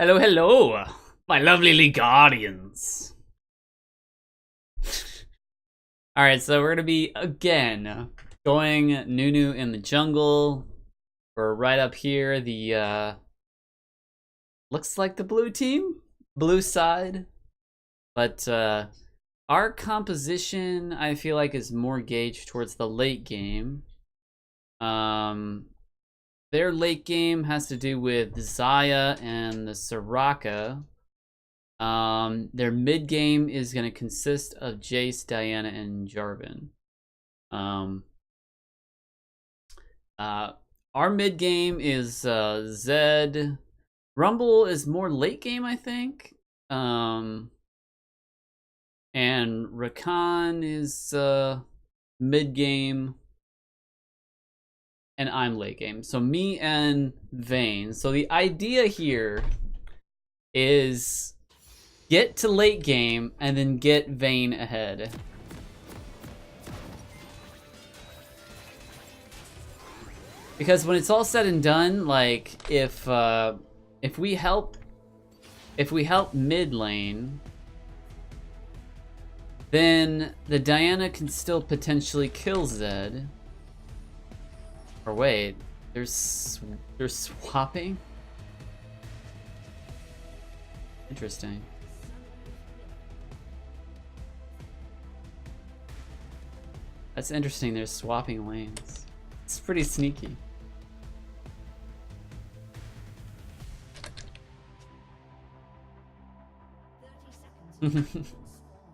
Hello, hello, my lovely guardians. Alright, so we're gonna be, again, going Nunu in the jungle. We're right up here, the, looks like the blue team? Blue side. But, our composition, I feel like, is more gauged towards the late game. Their late game has to do with Zaya and the Soraka. Their mid game is going to consist of Jace, Diana, and Jarvan. Our mid game is Zed. Rumble is more late game, I think. And Rakan is mid game. And I'm late game. So me and Vayne. So the idea here is get to late game and then get Vayne ahead. Because when it's all said and done, like if we help mid lane, then the Diana can still potentially kill Zed. Or wait, they're swapping? Interesting. That's interesting, they're swapping lanes. It's pretty sneaky.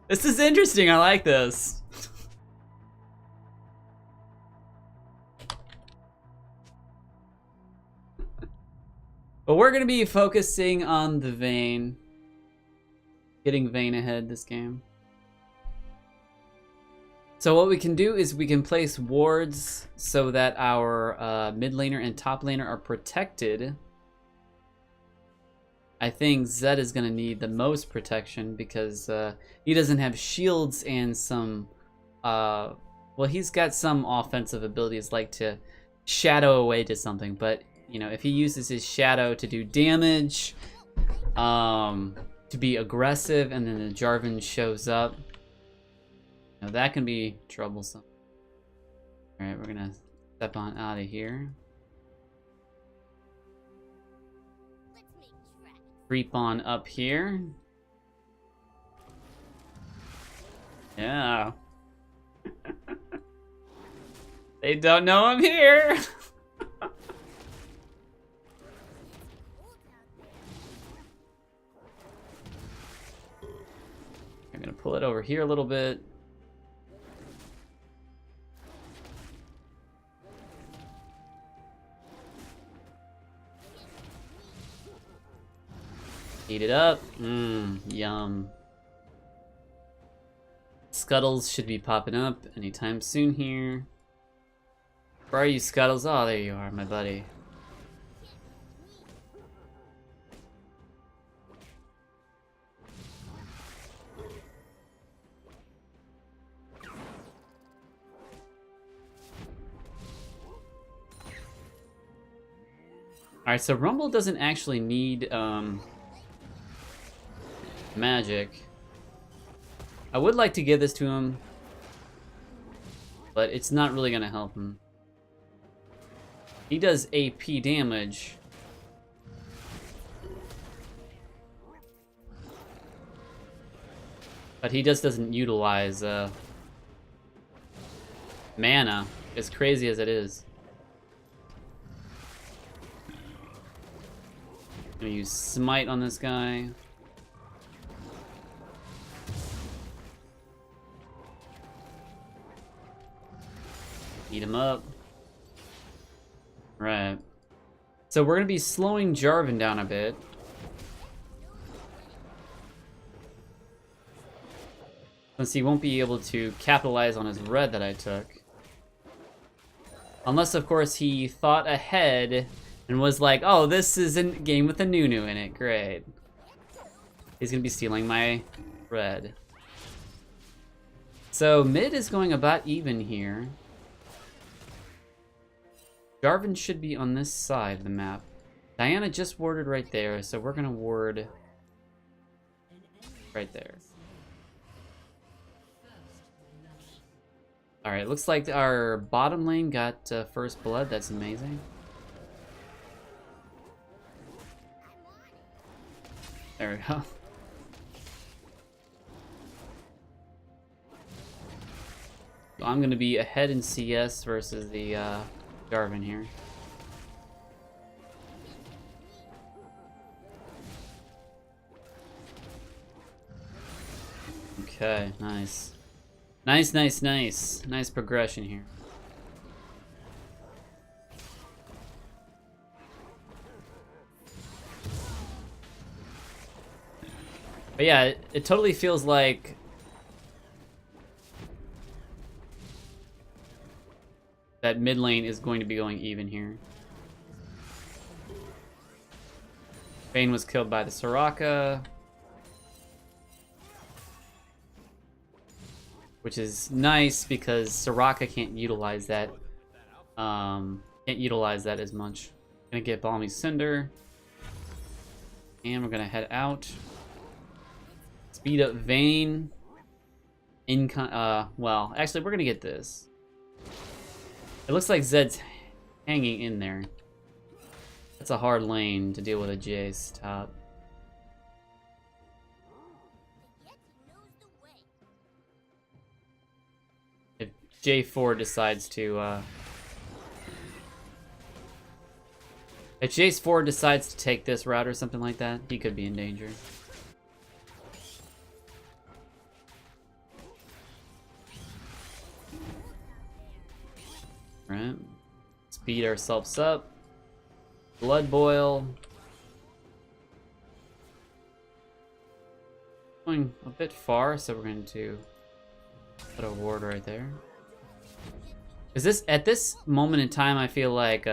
This is interesting, I like this. But we're gonna be focusing on the Vayne. Getting Vayne ahead this game. So what we can do is we can place wards so that our mid laner and top laner are protected. I think Zed is gonna need the most protection because he doesn't have shields and some, well, he's got some offensive abilities like to shadow away to something, but you know, if he uses his shadow to do damage, to be aggressive, and then the Jarvan shows up, now that can be troublesome. Alright, we're gonna step on out of here. Creep on up here. Yeah. They don't know I'm here! I'm gonna pull it over here a little bit. Heat it up. Yum. Scuttles should be popping up anytime soon here. Where are you, Scuttles? Oh, there you are, my buddy. Alright, so Rumble doesn't actually need magic. I would like to give this to him, but it's not really gonna help him. He does AP damage. But he just doesn't utilize mana, as crazy as it is. I'm gonna use Smite on this guy. Eat him up. Right. So we're gonna be slowing Jarvan down a bit. Since he won't be able to capitalize on his red that I took. Unless, of course, he thought ahead and was like, oh, this is a game with a Nunu in it. Great. He's gonna be stealing my red. So mid is going about even here. Jarvan should be on this side of the map. Diana just warded right there, so we're gonna ward right there. Alright, looks like our bottom lane got first blood. That's amazing. There we go. So I'm going to be ahead in CS versus the Jarvan here. Okay, nice. Nice, nice, nice. Nice progression here. But yeah, it totally feels like that mid lane is going to be going even here. Vayne was killed by the Soraka, which is nice because Soraka can't utilize that. Can't utilize that as much. Gonna get Balmy Cinder, and we're gonna head out. Speed up Vayne. Well, actually, we're gonna get this. It looks like Zed's hanging in there. That's a hard lane to deal with a Jace top. If J4 decides to, if Jace4 decides to take this route or something like that, he could be in danger. Right. Speed ourselves up. Blood boil. Going a bit far, so we're going to put a ward right there. Is this at this moment in time? I feel like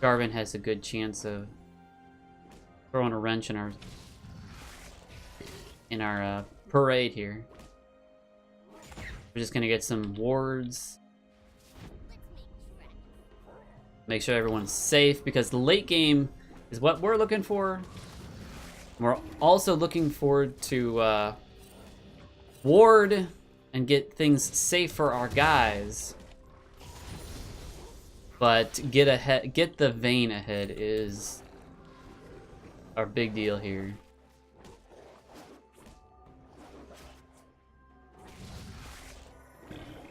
Jarvan has a good chance of throwing a wrench in our parade here. We're just gonna get some wards. Make sure everyone's safe, because the late game is what we're looking for. We're also looking forward to ward and get things safe for our guys. But get the Vayne ahead is our big deal here.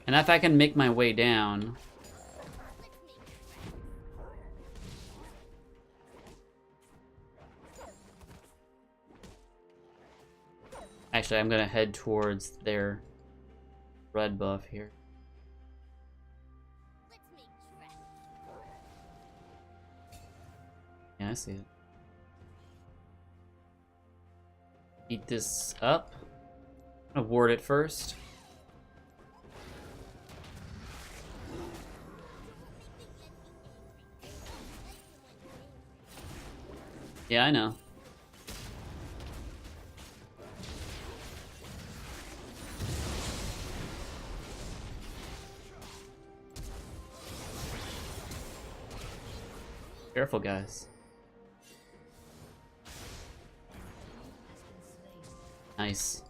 And if I can make my way down, actually, I'm gonna head towards their red buff here. Yeah, I see it. Eat this up. I'm gonna ward it first. Yeah, I know. Careful, guys. Nice.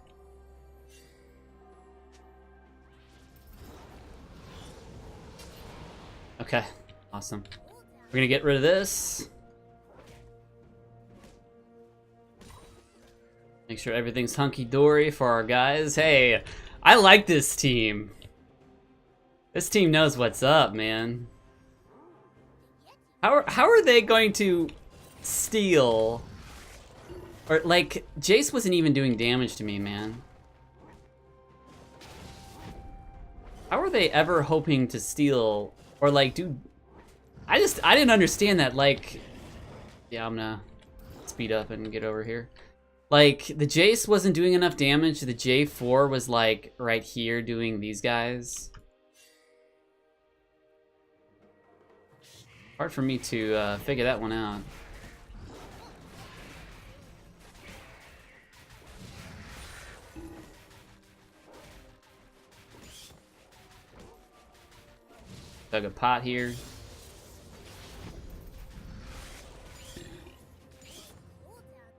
Okay, awesome. We're gonna get rid of this. Make sure everything's hunky-dory for our guys. Hey, I like this team. This team knows what's up, man. How are they going to steal? Or, like, Jace wasn't even doing damage to me, man. How are they ever hoping to steal? Or, like, dude, I didn't understand that. Like, yeah, I'm gonna speed up and get over here. Like, the Jace wasn't doing enough damage. The J4 was, like, right here doing these guys. Hard for me to figure that one out. Dug a pot here.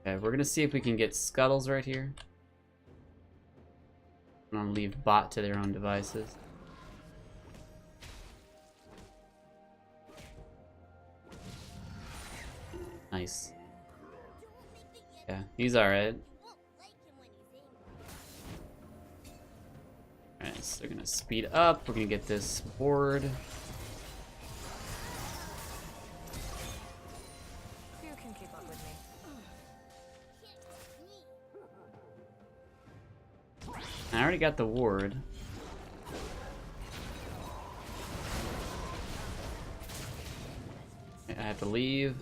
Okay, we're gonna see if we can get scuttles right here. I'm gonna leave bot to their own devices. Nice. Yeah, he's alright. Alright, so they're gonna speed up. We're gonna get this board. You can keep up with me. I already got the ward. I have to leave.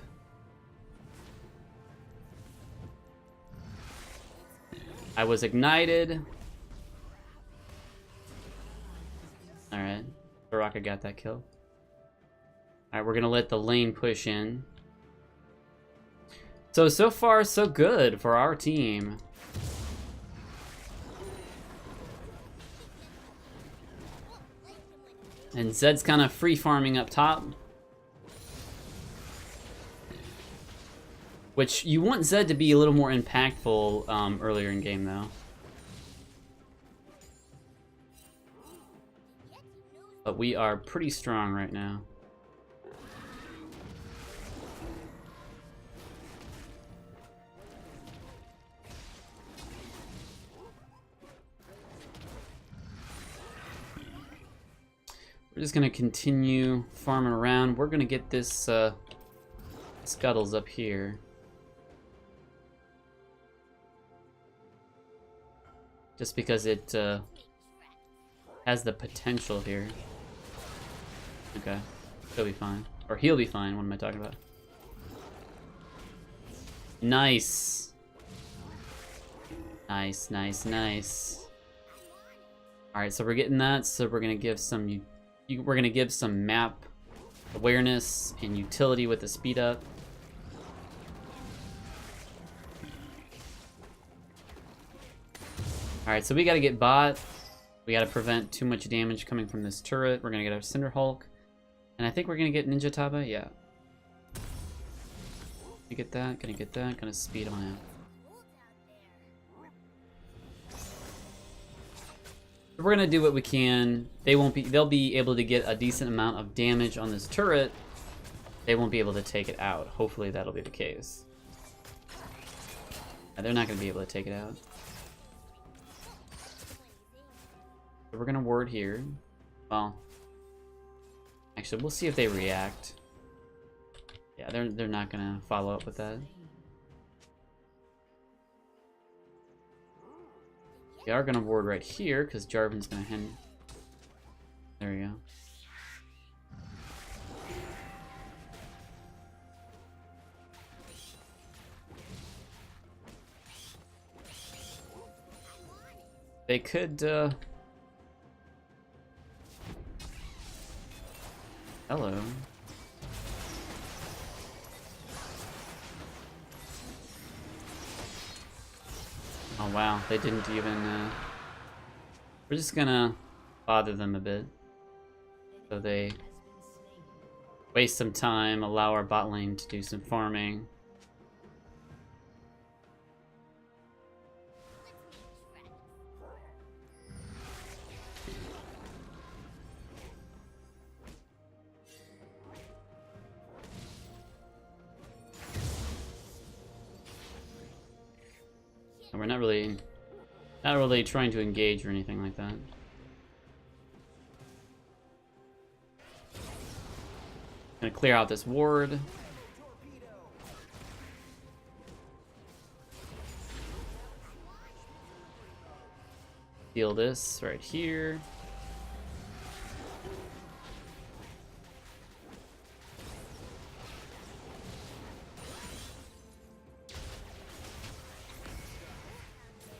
I was ignited. Alright. Baraka got that kill. Alright, we're gonna let the lane push in. So far, so good for our team. And Zed's kind of free farming up top. Which, you want Zed to be a little more impactful earlier in game, though. But we are pretty strong right now. We're just gonna continue farming around. We're gonna get this scuttles up here. Just because it has the potential here. Okay, he'll be fine. Or he'll be fine, what am I talking about? Nice! Nice, nice, nice. Alright, so we're getting that, so we're gonna give some map awareness and utility with the speed up. Alright, so we gotta get bot. We gotta prevent too much damage coming from this turret. We're gonna get our Cinder Hulk. And I think we're gonna get Ninja Taba, yeah. Gonna get that, gonna speed on out. We're gonna do what we can. They'll be able to get a decent amount of damage on this turret. They won't be able to take it out. Hopefully that'll be the case. They're not gonna be able to take it out. So we're gonna ward here. Well, actually, we'll see if they react. Yeah, they're not gonna follow up with that. We are gonna ward right here because Jarvan's gonna hand. There we go. They could. Hello. Oh wow, they didn't even, we're just gonna bother them a bit. So they waste some time, allow our bot lane to do some farming. And we're not really trying to engage or anything like that. Gonna clear out this ward. Steal this right here.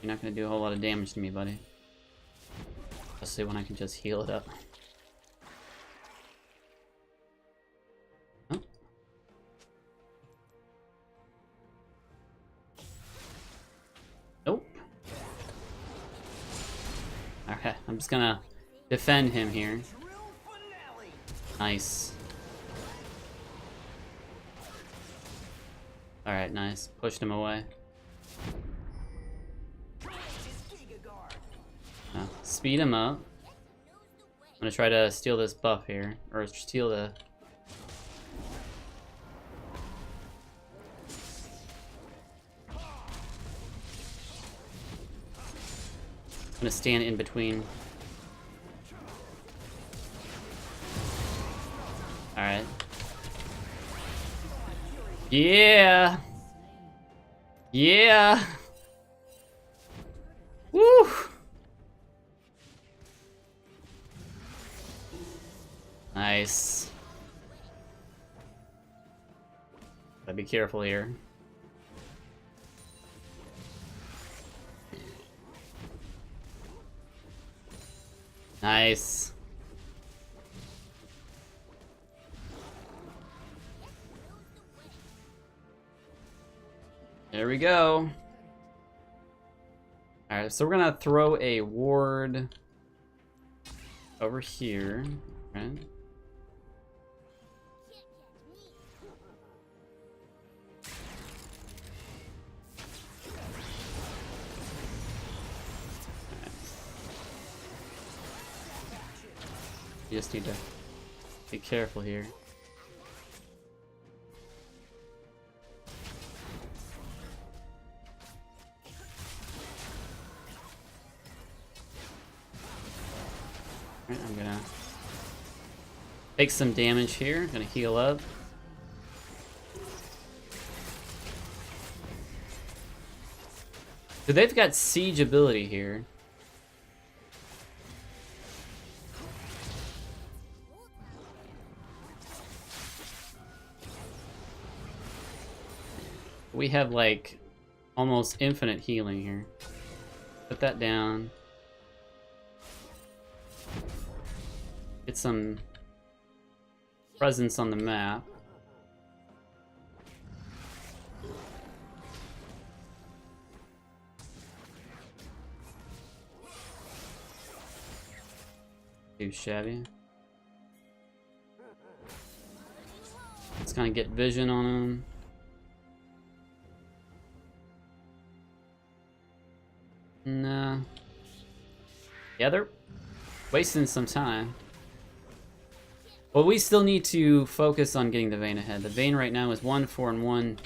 You're not gonna do a whole lot of damage to me, buddy. Especially when I can just heal it up. Oh. Nope. Okay, I'm just gonna defend him here. Nice. Alright, nice. Pushed him away. Speed him up. I'm gonna try to steal this buff here, or steal the. I'm gonna stand in between. Alright. Yeah! Yeah! Woo! Nice. Gotta be careful here. Nice. There we go. Alright, so we're gonna throw a ward over here, right? You just need to be careful here. Alright, I'm gonna take some damage here. Gonna heal up. So they've got siege ability here. We have like almost infinite healing here. Put that down. Get some presence on the map. Too shabby. Let's kind of get vision on him. Nah. Yeah, they're wasting some time. But we still need to focus on getting the Vayne ahead. The Vayne right now is 1, 4, and 1.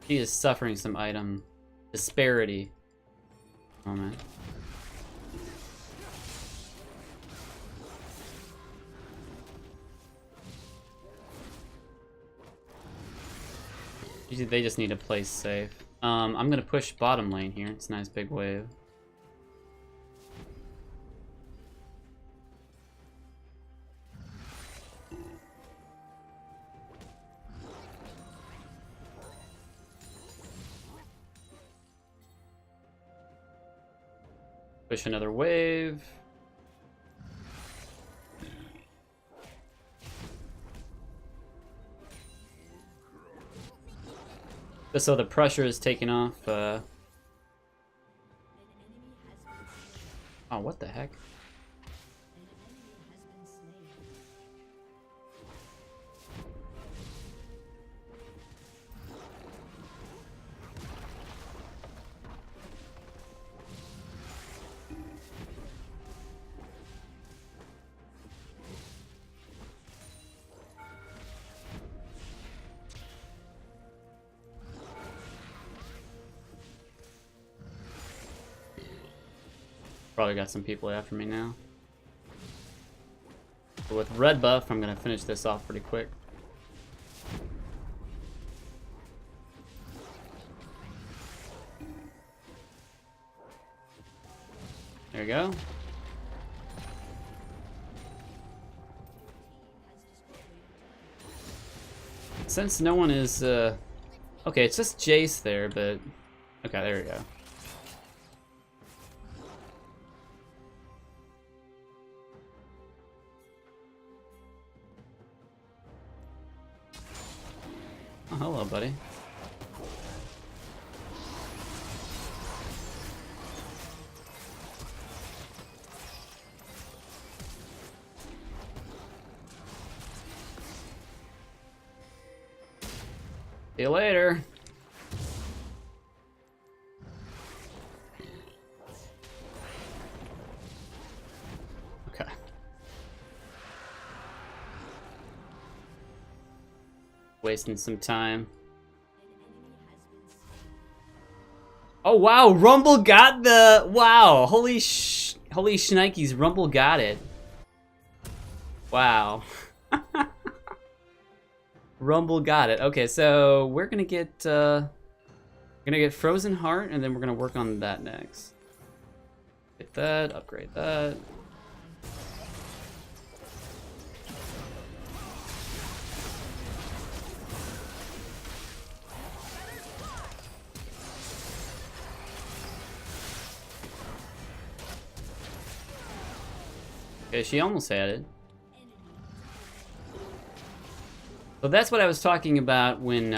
She is suffering some item disparity. Oh man. Usually they just need to play safe. I'm gonna push bottom lane here. It's a nice big wave. Push another wave. Just so the pressure is taken off. Oh, what the heck? Probably got some people after me now. But with red buff, I'm gonna finish this off pretty quick. There you go. Since no one is, okay, it's just Jace there, but okay, there we go. Oh, hello, buddy. See you later. Wasting some time. Oh wow, Rumble got the wow! Holy shnikes, Rumble got it. Wow. Rumble got it. Okay, so we're gonna get Frozen Heart, and then we're gonna work on that next. Get that, upgrade that. Okay, she almost had it. So that's what I was talking about when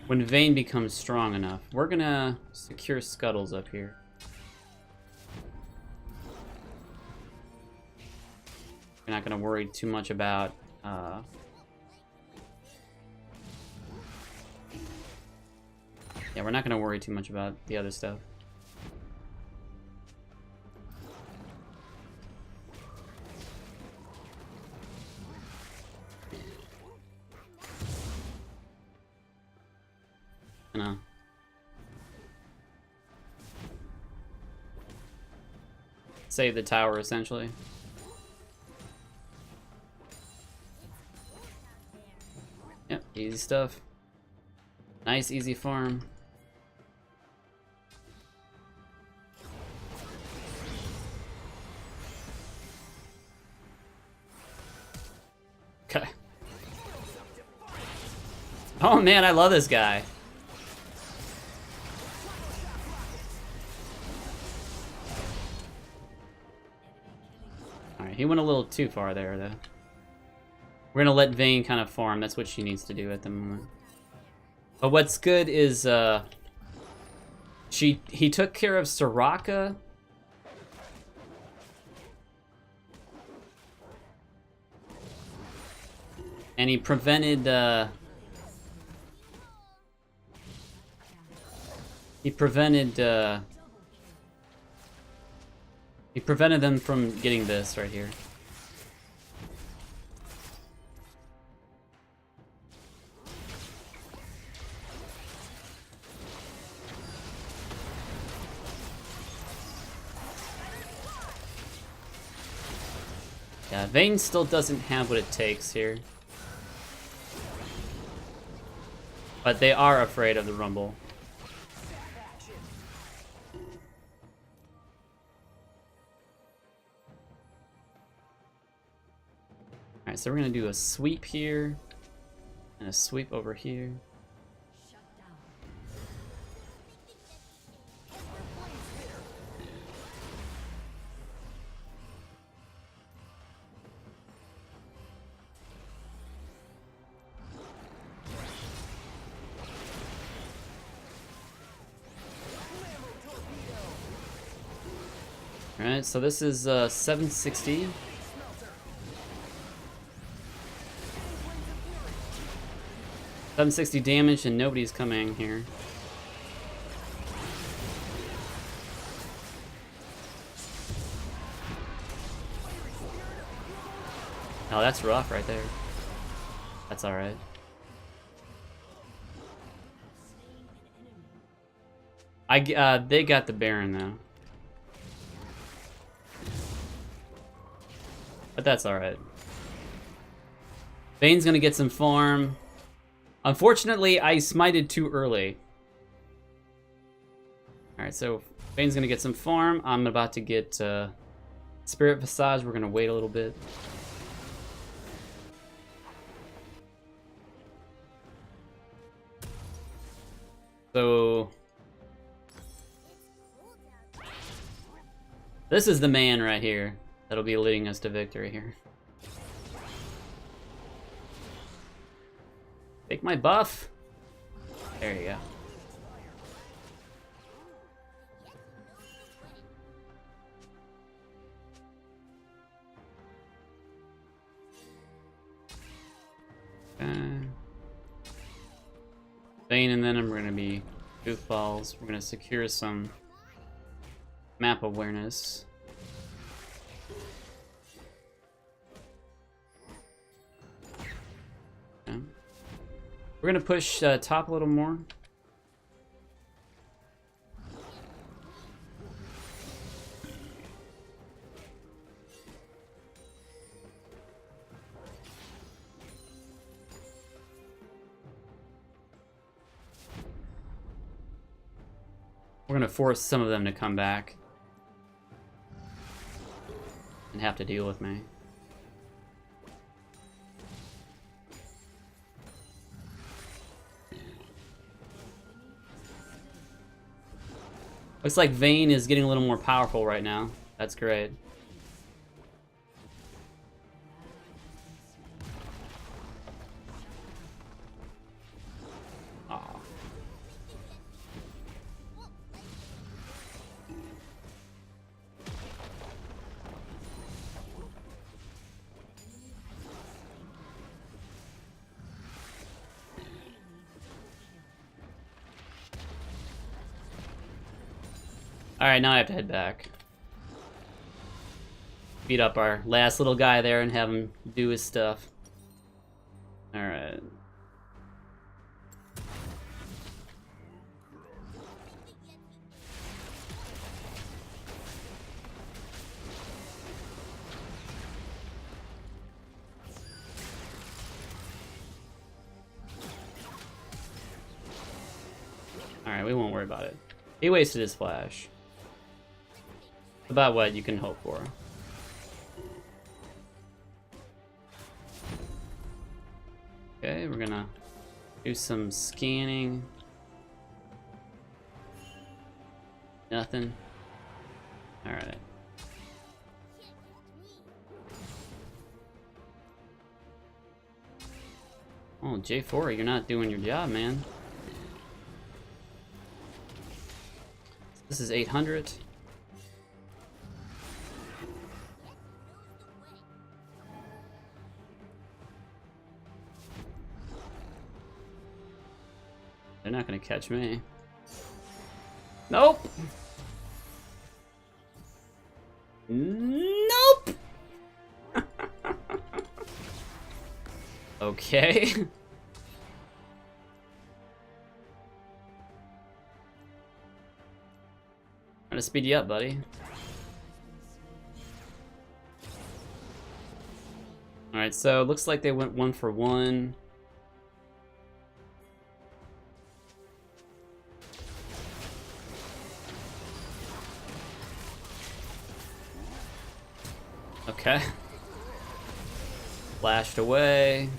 Vayne becomes strong enough. We're gonna secure Scuttles up here. We're not gonna worry too much about yeah, we're not gonna worry too much about the other stuff. No. Save the tower, essentially. Yep, easy stuff. Nice, easy farm. Okay. Oh man, I love this guy. Alright, he went a little too far there, though. We're gonna let Vayne kind of farm. That's what she needs to do at the moment. But what's good is, he took care of Soraka. And he prevented, He prevented them from getting this right here. Yeah, Vayne still doesn't have what it takes here. But they are afraid of the Rumble. Alright, so we're gonna do a sweep here, and a sweep over here. Alright, so this is 760. $760 damage and nobody's coming here. Oh, that's rough right there. That's alright. They got the Baron though. But that's alright. Vayne's gonna get some farm. Unfortunately, I smited too early. Alright, so Vayne's gonna get some farm. I'm about to get Spirit Visage. We're gonna wait a little bit. So this is the man right here that'll be leading us to victory here. Take my buff. There you go. Vayne, and then we're gonna be goofballs. We're gonna secure some map awareness. We're gonna push top a little more. We're gonna force some of them to come back and have to deal with me. Looks like Vayne is getting a little more powerful right now. That's great. Aw. Alright, now I have to head back. Beat up our last little guy there and have him do his stuff. Alright. Alright, we won't worry about it. He wasted his flash. About what you can hope for. Okay, we're gonna do some scanning. Nothing. Alright. Oh, J4, you're not doing your job, man. This is 800. They're not gonna catch me. Nope! Nope! Okay. Trying to speed you up, buddy. Alright, so it looks like they went 1 for 1. Okay. Flashed away.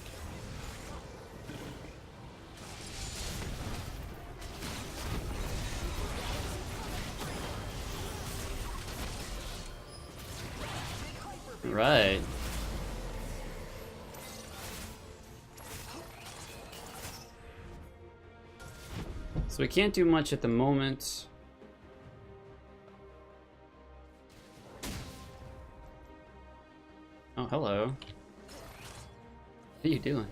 Right. So we can't do much at the moment. Oh, hello. What are you doing?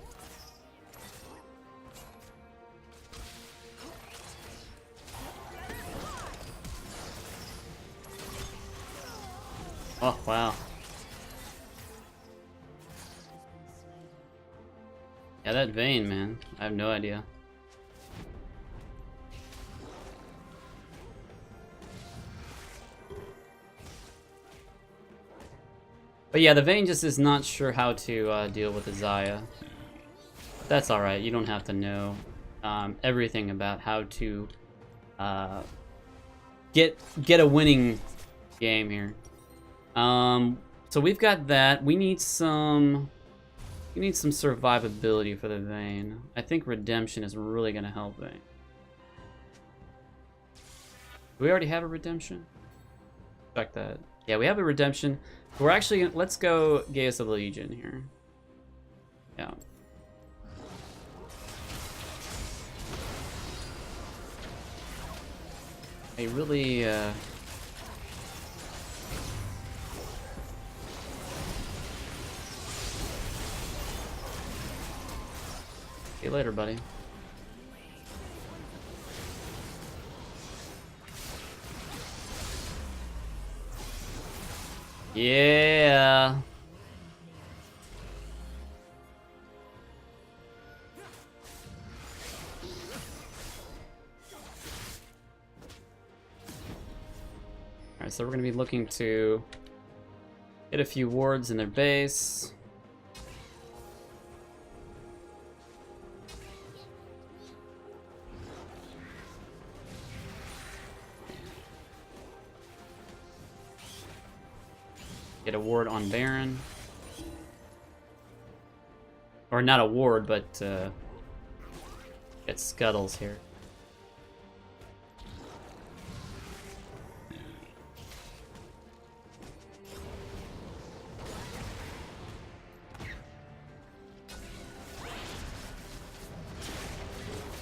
Oh, wow. Yeah, that Vayne, man. I have no idea. But yeah, the Vayne just is not sure how to deal with the Xayah. That's alright, you don't have to know everything about how to get a winning game here. So we've got that. We need some survivability for the Vayne. I think Redemption is really gonna help Vayne. Do we already have a Redemption? Check that. Yeah, we have a Redemption. We're actually gonna, let's go Gaius of the Legion here. Yeah. I really see you later, buddy. Yeah. Alright, so we're gonna be looking to get a few wards in their base. Get a ward on Baron. Or not a ward, but get scuttles here.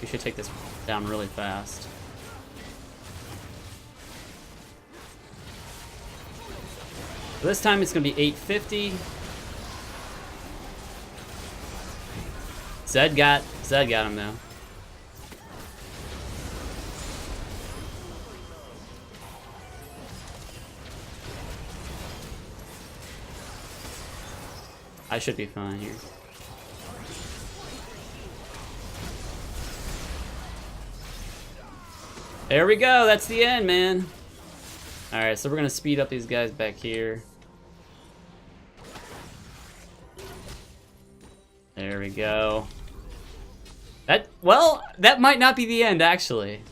We should take this down really fast. So this time it's gonna be 850. Zed got him though. I should be fine here. There we go, that's the end, man. Alright, so we're gonna speed up these guys back here. There we go. That might not be the end, actually.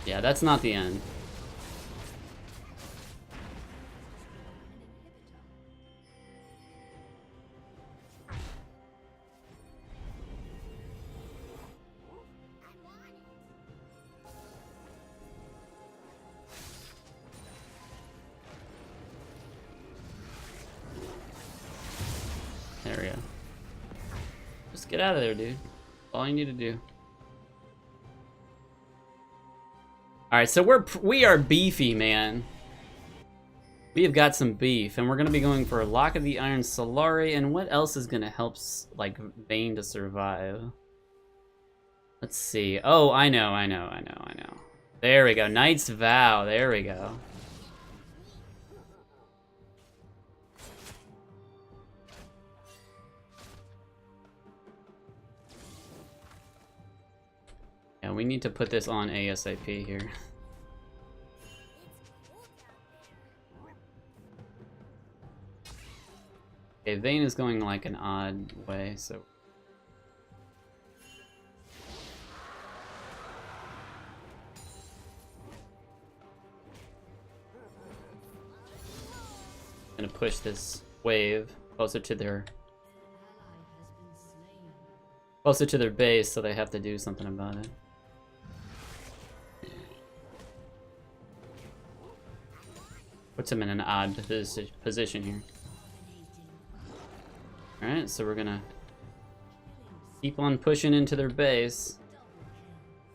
Yeah, that's not the end. There we go. Just get out of there, dude. All you need to do. Alright, so we are beefy, man. We have got some beef, and we're gonna be going for a Lock of the Iron Solari, and what else is gonna help, like, Vayne to survive? Let's see. Oh, I know. There we go. Knight's Vow. There we go. Yeah, we need to put this on ASAP here. Okay, Vayne is going like an odd way, so... I'm gonna push this wave closer to their base, so they have to do something about it. Puts him in an odd position here. Alright, so we're gonna keep on pushing into their base.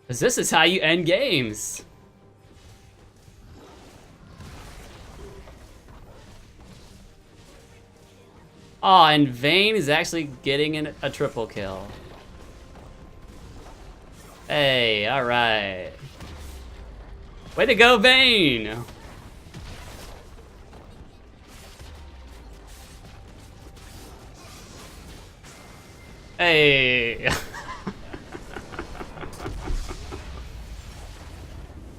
Because this is how you end games! Oh, and Vayne is actually getting a triple kill. Hey, alright. Way to go, Vayne! Hey!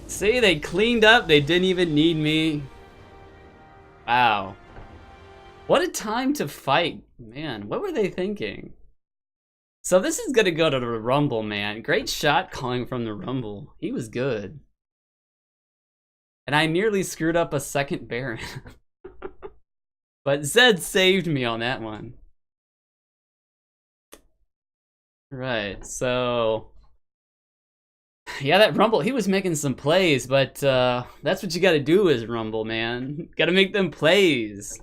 See, they cleaned up, they didn't even need me. Wow. What a time to fight, man. What were they thinking? So this is gonna go to the Rumble, man. Great shot calling from the Rumble. He was good. And I nearly screwed up a second Baron. But Zed saved me on that one. Right, so... yeah, that Rumble, he was making some plays, but that's what you gotta do as Rumble, man. Gotta make them plays.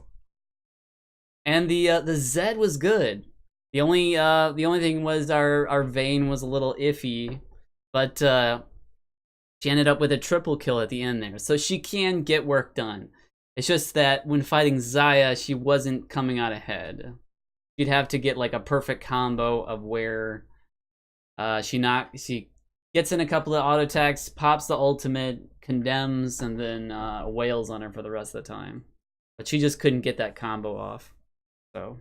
And the Zed was good. The only thing was our Vayne was a little iffy, but she ended up with a triple kill at the end there, so she can get work done. It's just that when fighting Xayah, she wasn't coming out ahead. You'd have to get like a perfect combo of where she gets in a couple of auto attacks, pops the ultimate, condemns, and then wails on her for the rest of the time. But she just couldn't get that combo off. So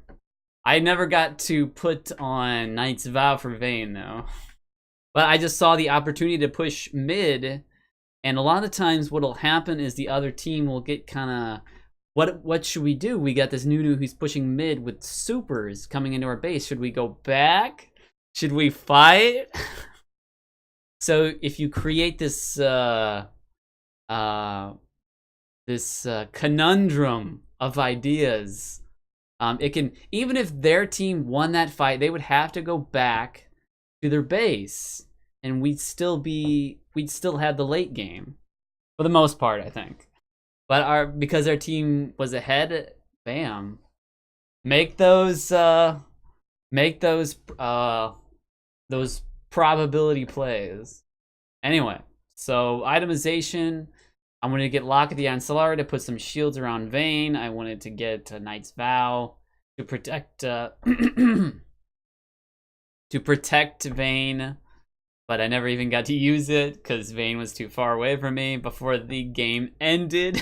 I never got to put on Knight's Vow for Vayne though. But I just saw the opportunity to push mid, and a lot of times what'll happen is the other team will get kind of, what should we do? We got this Nunu who's pushing mid with supers coming into our base. Should we go back? Should we fight? So if you create this conundrum of ideas, it can, even if their team won that fight, they would have to go back to their base, and we'd still have the late game for the most part, I think. But because our team was ahead, bam, make those probability plays. Anyway, so itemization. I wanted to get Lock of the Ancillary to put some shields around Vayne. I wanted to get Knight's Vow to protect to protect Vayne, but I never even got to use it because Vayne was too far away from me before the game ended.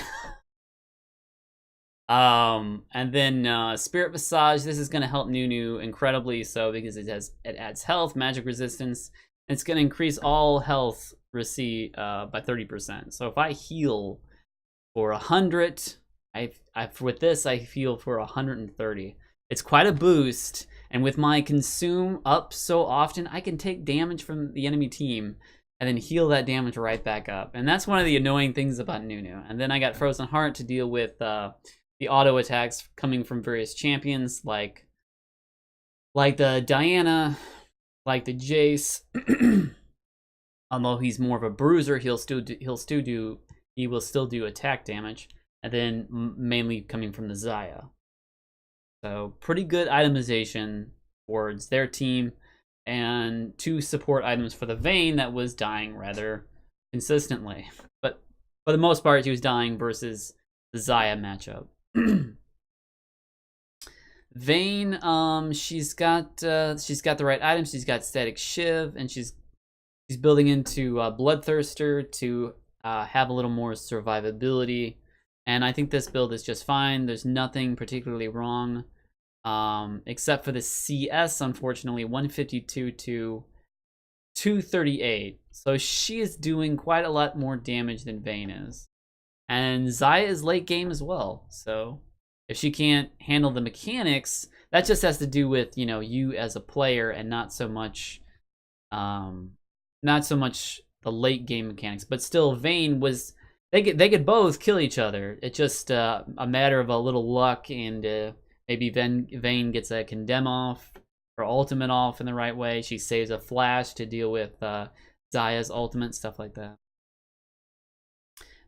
And then Spirit Visage. This is going to help Nunu incredibly so because it adds health, magic resistance, and it's going to increase all health receipt by 30%. So if I heal for 100, with this I heal for 130. It's quite a boost, and with my consume up so often, I can take damage from the enemy team and then heal that damage right back up. And that's one of the annoying things about Nunu. And then I got Frozen Heart to deal with the auto attacks coming from various champions, like the Diana, like the Jace. Although he's more of a bruiser, he will still do attack damage, and then mainly coming from the Xayah. So pretty good itemization towards their team, and 2 support items for the Vayne that was dying rather consistently. But for the most part, he was dying versus the Xayah matchup. Vayne, she's got the right items. She's got Static Shiv, and she's building into Bloodthirster to have a little more survivability. And I think this build is just fine. There's nothing particularly wrong, except for the CS, unfortunately, 152 to 238. So she is doing quite a lot more damage than Vayne is. And Xayah is late game as well. So if she can't handle the mechanics, that just has to do with, you as a player, and not so much the late game mechanics. But still, Vayne was, they could both kill each other. It's just a matter of a little luck, and maybe Vayne gets a condemn off or ultimate off in the right way. She saves a flash to deal with Xayah's ultimate, stuff like that.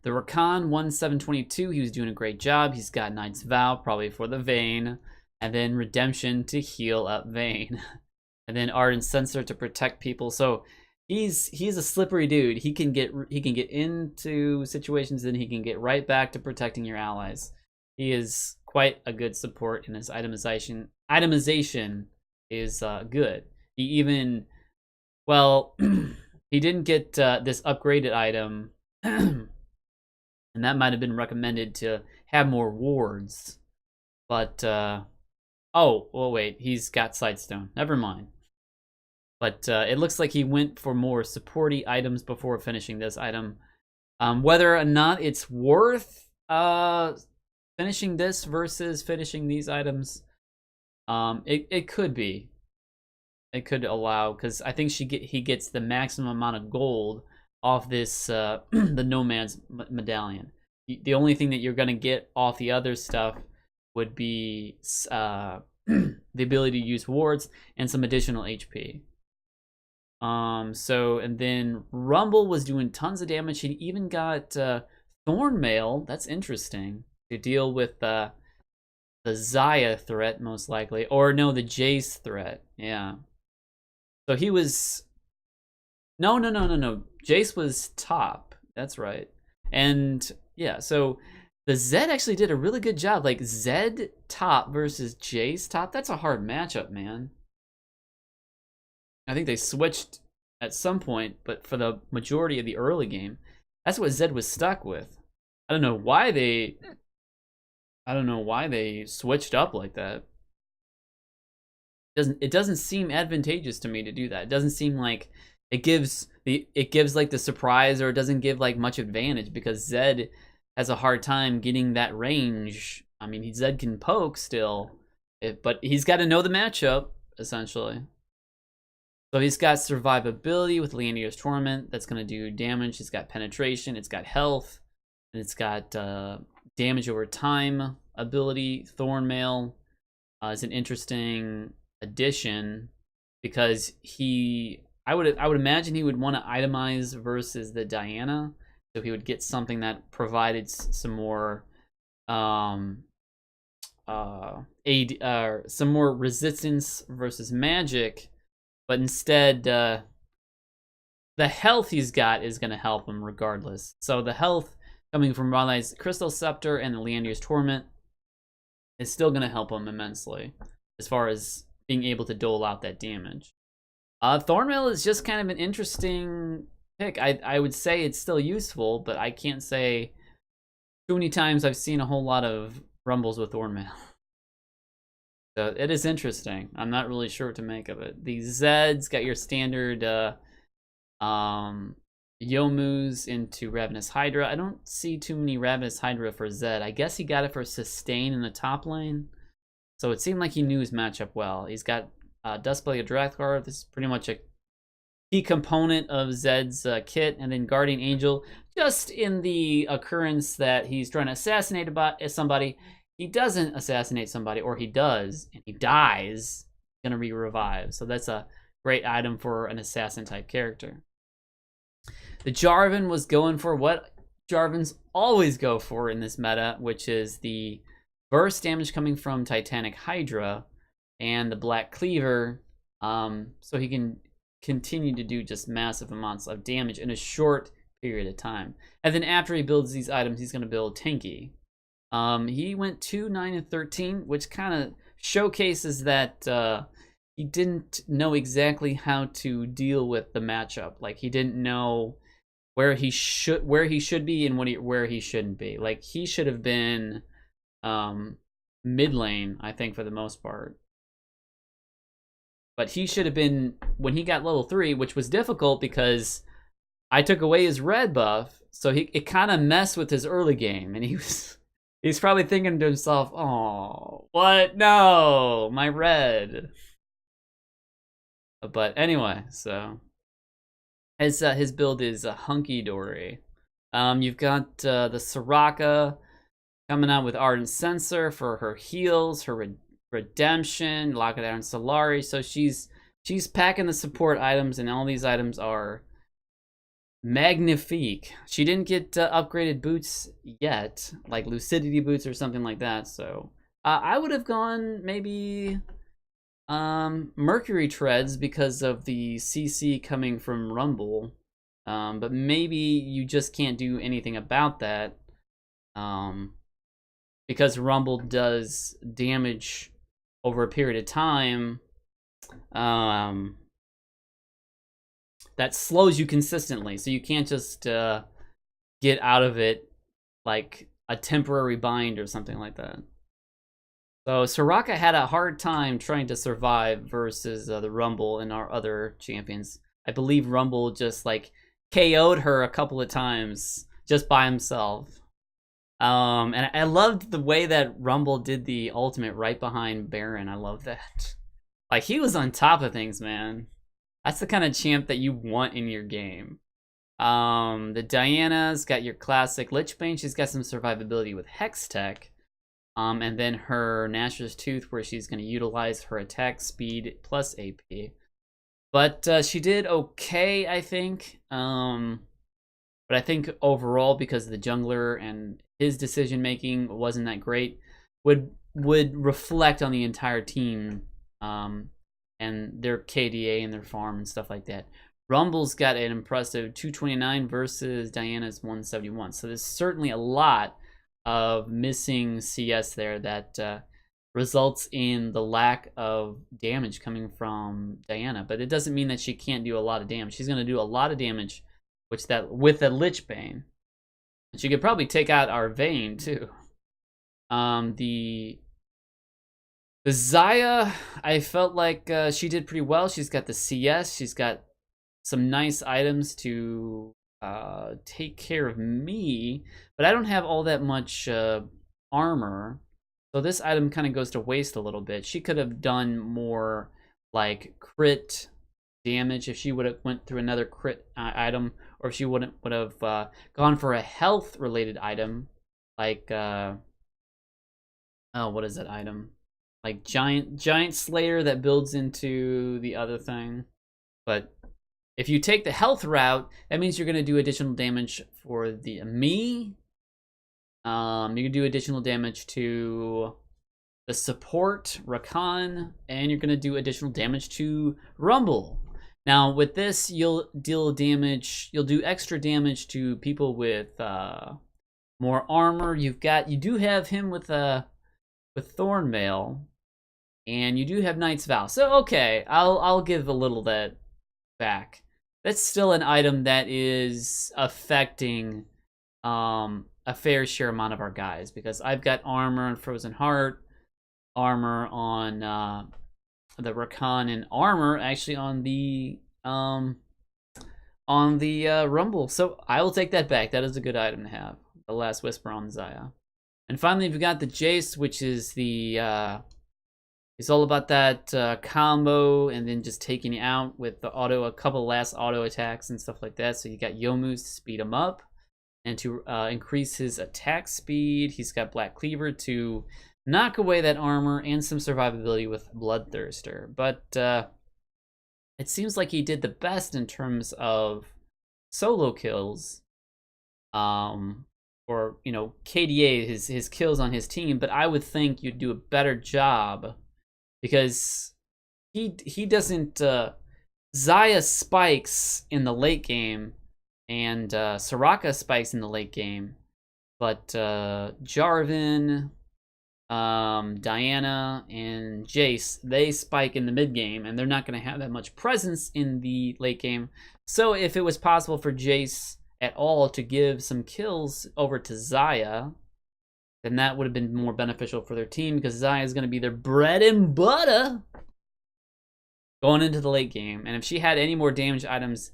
The Rakan 1722, he was doing a great job. He's got Knight's Vow, probably for the Vayne, and then Redemption to heal up Vayne, and then Ardent Sensor to protect people. So he's a slippery dude. He can get into situations, and he can get right back to protecting your allies. He is quite a good support, and his itemization is good. He even, well, he didn't get this upgraded item. And that might have been recommended to have more wards. But, oh, well, wait, he's got Sightstone. Never mind. But it looks like he went for more supporty items before finishing this item. Whether or not it's worth finishing this versus finishing these items, it could be. It could allow, because I think he gets the maximum amount of gold off this the Nomad's medallion. The only thing that you're gonna get off the other stuff would be the ability to use wards and some additional HP. So, and then Rumble was doing tons of damage. He even got Thornmail. That's interesting, to deal with the Xayah threat, most likely, or no, the Jace threat. Yeah. So he was. No. Jace was top. That's right. And yeah, so the Zed actually did a really good job. Like, Zed top versus Jace top. That's a hard matchup, man. I think they switched at some point, but for the majority of the early game, that's what Zed was stuck with. I don't know why they switched up like that. It doesn't seem advantageous to me to do that. It doesn't seem like it gives like the surprise, or it doesn't give like much advantage, because Zed has a hard time getting that range. I mean, Zed can poke still, but he's got to know the matchup essentially. So he's got survivability with Leander's Torment. That's going to do damage. It's got penetration. It's got health. And it's got damage over time ability. Thornmail is an interesting addition, because I would imagine he would want to itemize versus the Diana. So he would get something that provided some more some more resistance versus magic. But instead, the health he's got is going to help him regardless. So the health coming from Raleig's Crystal Scepter and the Leander's Torment is still going to help him immensely as far as being able to dole out that damage. Thornmail is just kind of an interesting pick. I would say it's still useful, but I can't say too many times I've seen a whole lot of Rumbles with Thornmail. So it is interesting. I'm not really sure what to make of it. The Zeds got your standard Youmu's into Ravenous Hydra. I don't see too many Ravenous Hydra for Zed. I guess he got it for sustain in the top lane. So it seemed like he knew his matchup well. He's got Duskblade Drathguard. This is pretty much a key component of Zed's kit. And then Guardian Angel, just in the occurrence that he's trying to assassinate somebody. He doesn't assassinate somebody, or he does, and he dies, he's gonna be revived. So that's a great item for an assassin type character. The Jarvan was going for what Jarvans always go for in this meta, which is the burst damage coming from Titanic Hydra and the Black Cleaver, so he can continue to do just massive amounts of damage in a short period of time. And then after he builds these items, he's gonna build Tinky. He went 2, 9, and 13, which kind of showcases that he didn't know exactly how to deal with the matchup. Like, he didn't know where he should be and where he shouldn't be. Like, he should have been mid lane, I think, for the most part. But he should have been, when he got level 3, which was difficult because I took away his red buff, so it kind of messed with his early game, and he's probably thinking to himself, oh, what? No, my red. But anyway, so his build is hunky-dory. You've got the Soraka coming out with Ardent Sensor for her heals, her redemption, Lockdown Solari. So she's packing the support items, and all these items are magnifique. She didn't get upgraded boots yet, like Lucidity boots or something like that. So I would have gone maybe Mercury Treads because of the CC coming from Rumble. But maybe you just can't do anything about that because Rumble does damage over a period of time. That slows you consistently, so you can't just get out of it like a temporary bind or something like that. So Soraka had a hard time trying to survive versus the Rumble and our other champions. I believe Rumble just like KO'd her a couple of times just by himself. And I loved the way that Rumble did the ultimate right behind Baron. I love that. Like, he was on top of things, man. That's the kind of champ that you want in your game. The Diana's got your classic Lichbane. She's got some survivability with Hex Tech. And then her Nashor's Tooth, where she's going to utilize her attack speed plus AP. But she did okay, I think. But I think overall, because the jungler and his decision making wasn't that great, would reflect on the entire team. And their KDA and their farm and stuff like that. Rumble's got an impressive 229 versus Diana's 171. So there's certainly a lot of missing CS there that results in the lack of damage coming from Diana. But it doesn't mean that she can't do a lot of damage. She's going to do a lot of damage with a Lich Bane. And she could probably take out our Vayne too. The Xayah, I felt like she did pretty well. She's got the CS. She's got some nice items to take care of me, but I don't have all that much armor, so this item kind of goes to waste a little bit. She could have done more like crit damage if she would have went through another crit item, or if she would have gone for a health related item like oh, what is that item? Like giant slayer that builds into the other thing. But if you take the health route, that means you're going to do additional damage for me. You can do additional damage to the support, Rakan, and you're going to do additional damage to Rumble. Now, with this, you'll do extra damage to people with more armor. You do have him with Thornmail, and you do have Knight's Vow. So okay, I'll give a little that back. That's still an item that is affecting a fair share amount of our guys, because I've got armor on Frozen Heart, armor on the Rakan, and armor actually on the Rumble. So I will take that back. That is a good item to have. The Last Whisper on Xayah. And finally, we've got the Jace, which is it's all about that combo and then just taking you out with a couple last auto attacks and stuff like that. So you got Yomu's to speed him up and to increase his attack speed. He's got Black Cleaver to knock away that armor and some survivability with Bloodthirster. But it seems like he did the best in terms of solo kills. Or, KDA, his kills on his team, but I would think you'd do a better job, because he doesn't, Xayah spikes in the late game, and Soraka spikes in the late game, but Jarvan, Diana, and Jace, they spike in the mid game, and they're not going to have that much presence in the late game. So if it was possible for Jace at all to give some kills over to Xayah, then that would have been more beneficial for their team, because Xayah is going to be their bread and butter going into the late game. And if she had any more damage items,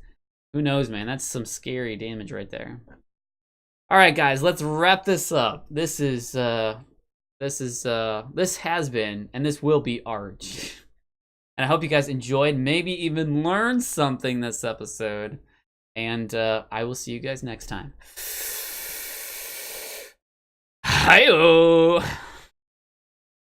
who knows, man? That's some scary damage right there. All right, guys, let's wrap this up. This has been, and this will be Arch. And I hope you guys enjoyed, maybe even learned something this episode. And I will see you guys next time. Hi-oh!